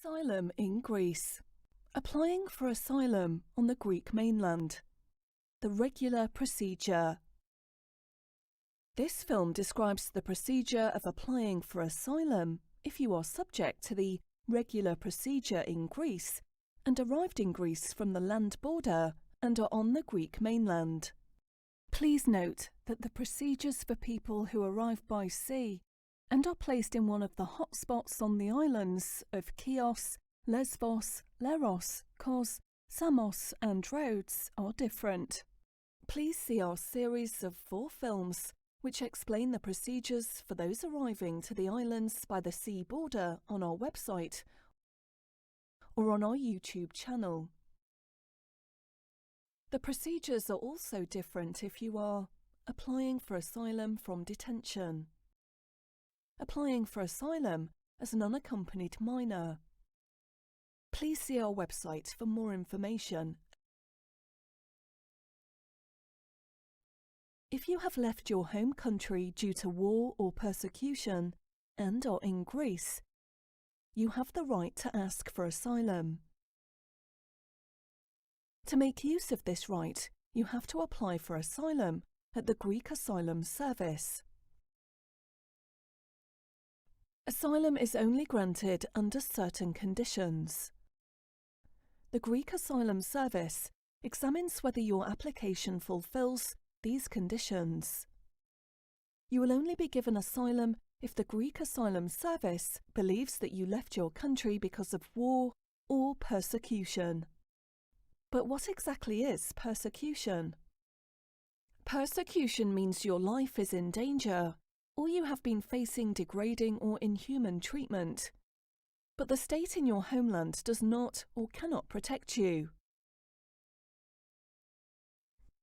Asylum in Greece. Applying for asylum on the Greek mainland. The regular procedure. This film describes the procedure of applying for asylum if you are subject to the regular procedure in Greece and arrived in Greece from the land border and are on the Greek mainland. Please note that the procedures for people who arrive by sea and are placed in one of the hotspots on the islands of Chios, Lesbos, Leros, Kos, Samos and Rhodes are different. Please see our series of 4 films which explain the procedures for those arriving to the islands by the sea border on our website or on our YouTube channel. The procedures are also different if you are applying for asylum from detention, applying for asylum as an unaccompanied minor. Please see our website for more information. If you have left your home country due to war or persecution and are in Greece, you have the right to ask for asylum. To make use of this right, you have to apply for asylum at the Greek Asylum Service. Asylum is only granted under certain conditions. The Greek Asylum Service examines whether your application fulfills these conditions. You will only be given asylum if the Greek Asylum Service believes that you left your country because of war or persecution. But what exactly is persecution? Persecution means your life is in danger, or you have been facing degrading or inhuman treatment, but the state in your homeland does not or cannot protect you.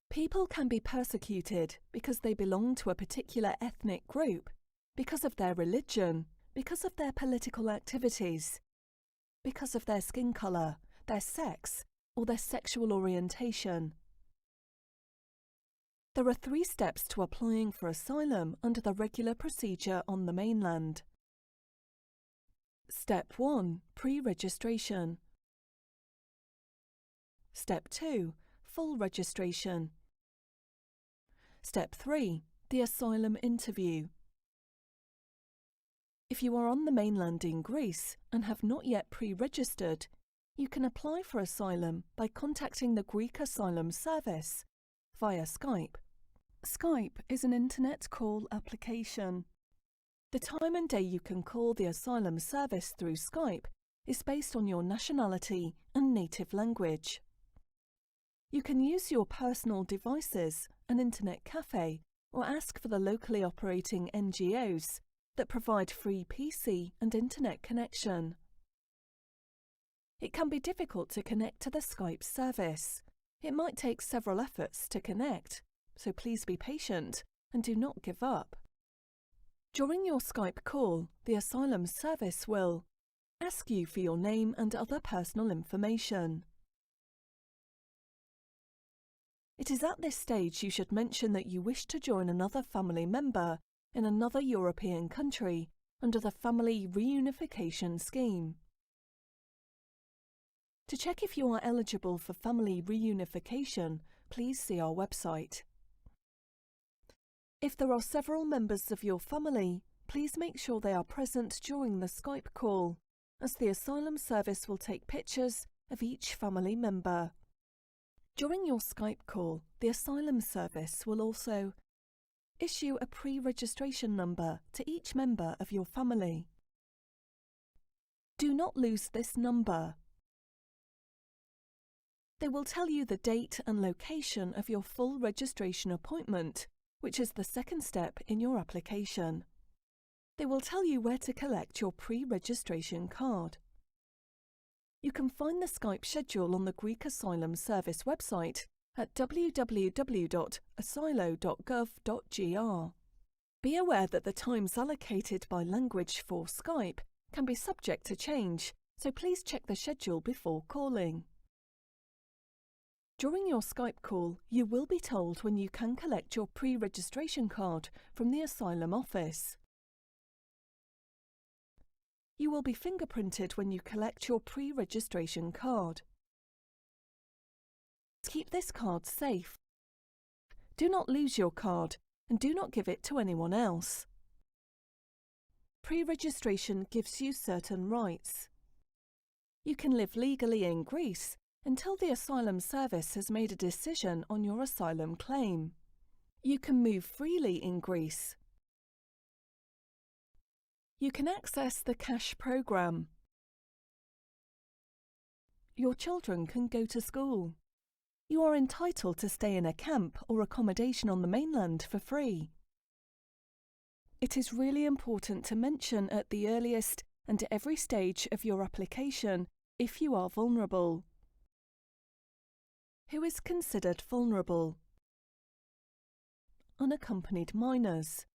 People can be persecuted because they belong to a particular ethnic group, because of their religion, because of their political activities, because of their skin colour, their sex, or their sexual orientation. There are 3 steps to applying for asylum under the regular procedure on the mainland. Step 1. Pre-registration. Step 2. Full registration. Step 3. The asylum interview. If you are on the mainland in Greece and have not yet pre-registered, you can apply for asylum by contacting the Greek Asylum Service via Skype. Skype is an internet call application. The time and day you can call the Asylum Service through Skype is based on your nationality and native language. You can use your personal devices, an internet cafe, or ask for the locally operating NGOs that provide free PC and internet connection. It can be difficult to connect to the Skype service. It might take several efforts to connect, so please be patient and do not give up. During your Skype call, the Asylum Service will ask you for your name and other personal information. It is at this stage you should mention that you wish to join another family member in another European country under the Family Reunification Scheme. To check if you are eligible for family reunification, please see our website. If there are several members of your family, please make sure they are present during the Skype call, as the Asylum Service will take pictures of each family member. During your Skype call, the Asylum Service will also issue a pre-registration number to each member of your family. Do not lose this number. They will tell you the date and location of your full registration appointment, which is the second step in your application. They will tell you where to collect your pre-registration card. You can find the Skype schedule on the Greek Asylum Service website at www.asylo.gov.gr. Be aware that the times allocated by language for Skype can be subject to change, so please check the schedule before calling. During your Skype call, you will be told when you can collect your pre-registration card from the asylum office. You will be fingerprinted when you collect your pre-registration card. Keep this card safe. Do not lose your card and do not give it to anyone else. Pre-registration gives you certain rights. You can live legally in Greece until the Asylum Service has made a decision on your asylum claim. You can move freely in Greece. You can access the cash program. Your children can go to school. You are entitled to stay in a camp or accommodation on the mainland for free. It is really important to mention at the earliest and every stage of your application if you are vulnerable. Who is considered vulnerable? Unaccompanied minors,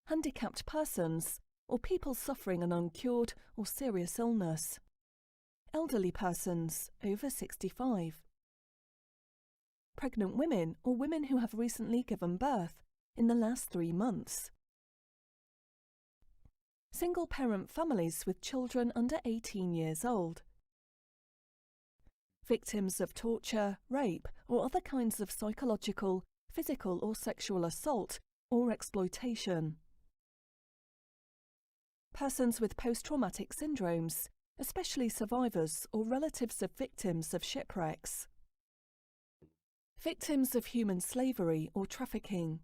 handicapped persons, or people suffering an uncured or serious illness, elderly persons over 65, pregnant women or women who have recently given birth in the last 3 months, single-parent families with children under 18 years old, victims of torture, rape, or other kinds of psychological, physical or sexual assault or exploitation, persons with post-traumatic syndromes, especially survivors or relatives of victims of shipwrecks, victims of human slavery or trafficking,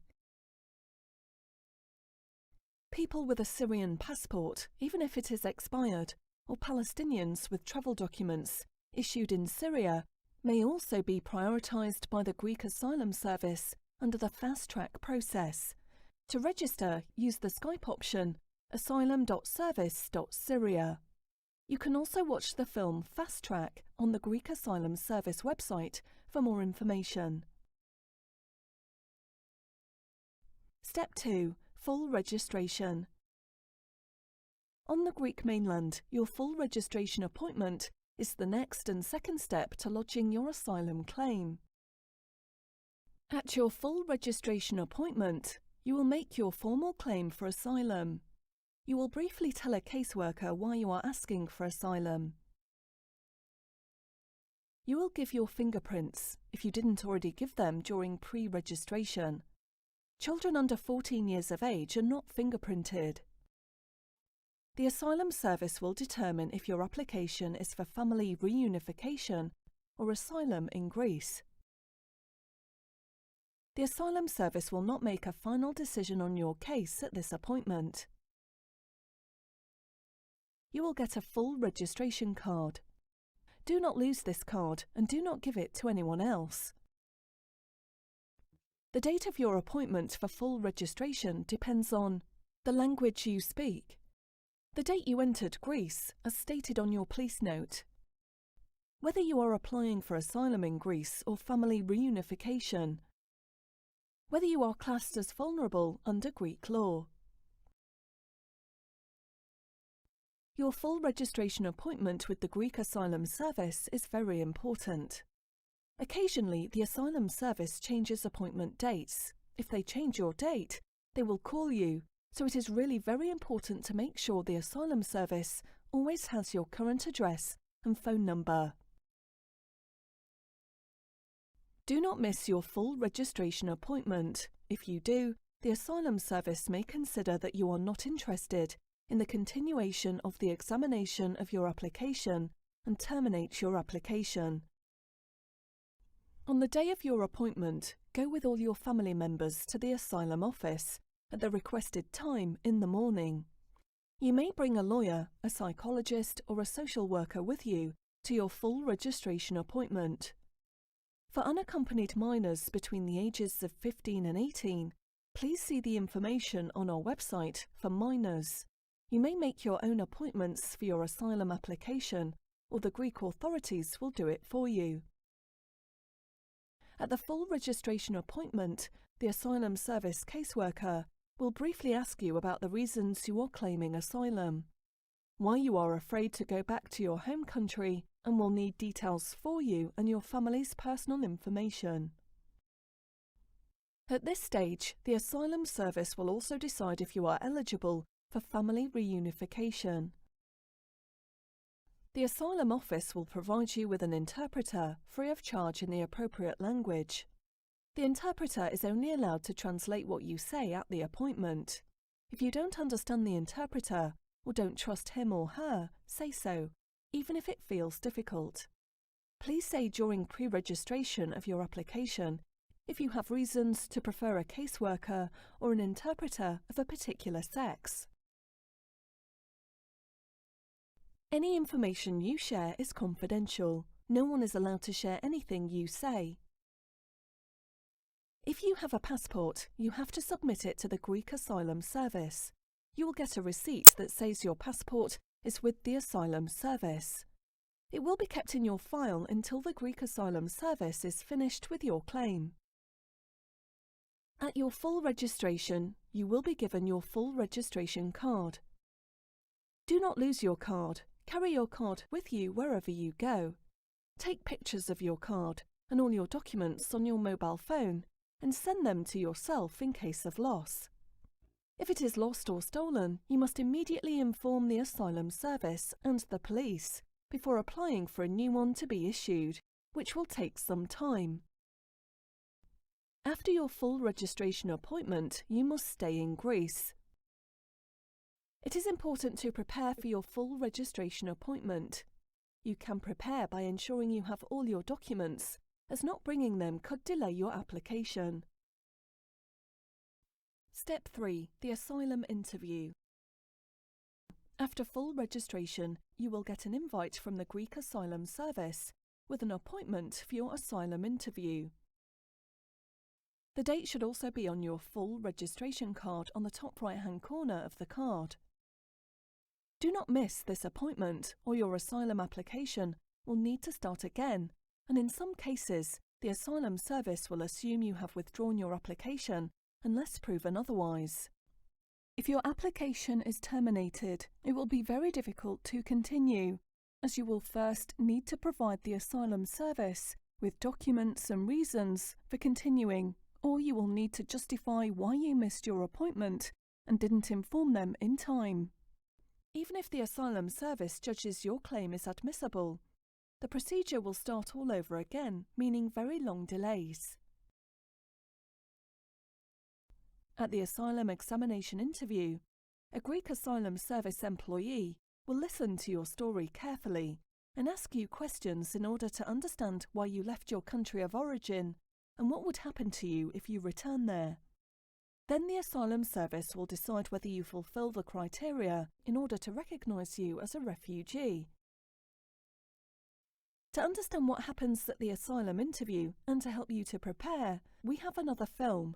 people with a Syrian passport, even if it is expired, or Palestinians with travel documents issued in Syria may also be prioritised by the Greek Asylum Service under the fast-track process. To register, use the Skype option asylum.service.syria. You can also watch the film Fast Track on the Greek Asylum Service website for more information. Step 2. Full registration. On the Greek mainland, your full registration appointment is the next and second step to lodging your asylum claim. At your full registration appointment, you will make your formal claim for asylum. You will briefly tell a caseworker why you are asking for asylum. You will give your fingerprints, if you didn't already give them during pre-registration. Children under 14 years of age are not fingerprinted. The Asylum Service will determine if your application is for family reunification or asylum in Greece. The Asylum Service will not make a final decision on your case at this appointment. You will get a full registration card. Do not lose this card and do not give it to anyone else. The date of your appointment for full registration depends on the language you speak, the date you entered Greece as stated on your police note, whether you are applying for asylum in Greece or family reunification, whether you are classed as vulnerable under Greek law. Your full registration appointment with the Greek Asylum Service is very important. Occasionally, the Asylum Service changes appointment dates. If they change your date, they will call you, so it is really very important to make sure the Asylum Service always has your current address and phone number. Do not miss your full registration appointment. If you do, the Asylum Service may consider that you are not interested in the continuation of the examination of your application and terminate your application. On the day of your appointment, go with all your family members to the asylum office at the requested time in the morning. You may bring a lawyer, a psychologist or a social worker with you to your full registration appointment. For unaccompanied minors between the ages of 15 and 18, please see the information on our website for minors. You may make your own appointments for your asylum application, or the Greek authorities will do it for you. At the full registration appointment, the Asylum Service caseworker will briefly ask you about the reasons you are claiming asylum, why you are afraid to go back to your home country, and will need details for you and your family's personal information. At this stage, the Asylum Service will also decide if you are eligible for family reunification. The asylum office will provide you with an interpreter free of charge in the appropriate language. The interpreter is only allowed to translate what you say at the appointment. If you don't understand the interpreter or don't trust him or her, say so, even if it feels difficult. Please say during pre-registration of your application if you have reasons to prefer a caseworker or an interpreter of a particular sex. Any information you share is confidential. No one is allowed to share anything you say. If you have a passport, you have to submit it to the Greek Asylum Service. You will get a receipt that says your passport is with the Asylum Service. It will be kept in your file until the Greek Asylum Service is finished with your claim. At your full registration, you will be given your full registration card. Do not lose your card. Carry your card with you wherever you go. Take pictures of your card and all your documents on your mobile phone and send them to yourself in case of loss. If it is lost or stolen, you must immediately inform the Asylum Service and the police before applying for a new one to be issued, which will take some time. After your full registration appointment, you must stay in Greece. It is important to prepare for your full registration appointment. You can prepare by ensuring you have all your documents, as not bringing them could delay your application. Step 3. The Asylum Interview. After full registration, you will get an invite from the Greek Asylum Service with an appointment for your asylum interview. The date should also be on your full registration card on the top right-hand corner of the card. Do not miss this appointment, or your asylum application will need to start again, and in some cases, the Asylum Service will assume you have withdrawn your application unless proven otherwise. If your application is terminated, it will be very difficult to continue, as you will first need to provide the Asylum Service with documents and reasons for continuing, or you will need to justify why you missed your appointment and didn't inform them in time. Even if the Asylum Service judges your claim is admissible, the procedure will start all over again, meaning very long delays. At the asylum examination interview, a Greek Asylum Service employee will listen to your story carefully and ask you questions in order to understand why you left your country of origin and what would happen to you if you return there. Then the Asylum Service will decide whether you fulfill the criteria in order to recognise you as a refugee. To understand what happens at the asylum interview and to help you to prepare, we have another film.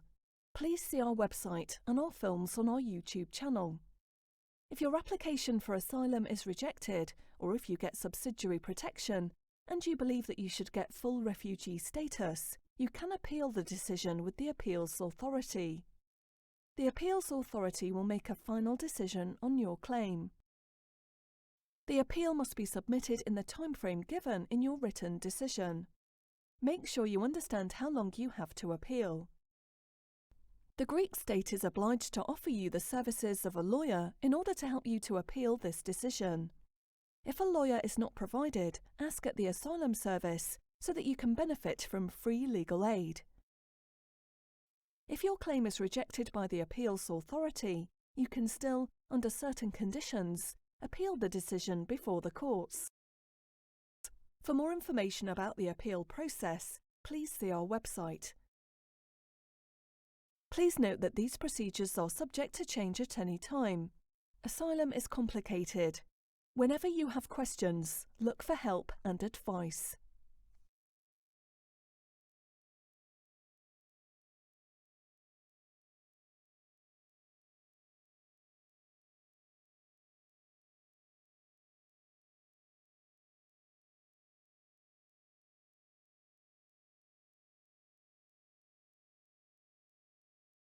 Please see our website and our films on our YouTube channel. If your application for asylum is rejected, or if you get subsidiary protection, and you believe that you should get full refugee status, you can appeal the decision with the Appeals Authority. The Appeals Authority will make a final decision on your claim. The appeal must be submitted in the timeframe given in your written decision. Make sure you understand how long you have to appeal. The Greek state is obliged to offer you the services of a lawyer in order to help you to appeal this decision. If a lawyer is not provided, ask at the Asylum Service so that you can benefit from free legal aid. If your claim is rejected by the Appeals Authority, you can still, under certain conditions, appeal the decision before the courts. For more information about the appeal process, please see our website. Please note that these procedures are subject to change at any time. Asylum is complicated. Whenever you have questions, look for help and advice.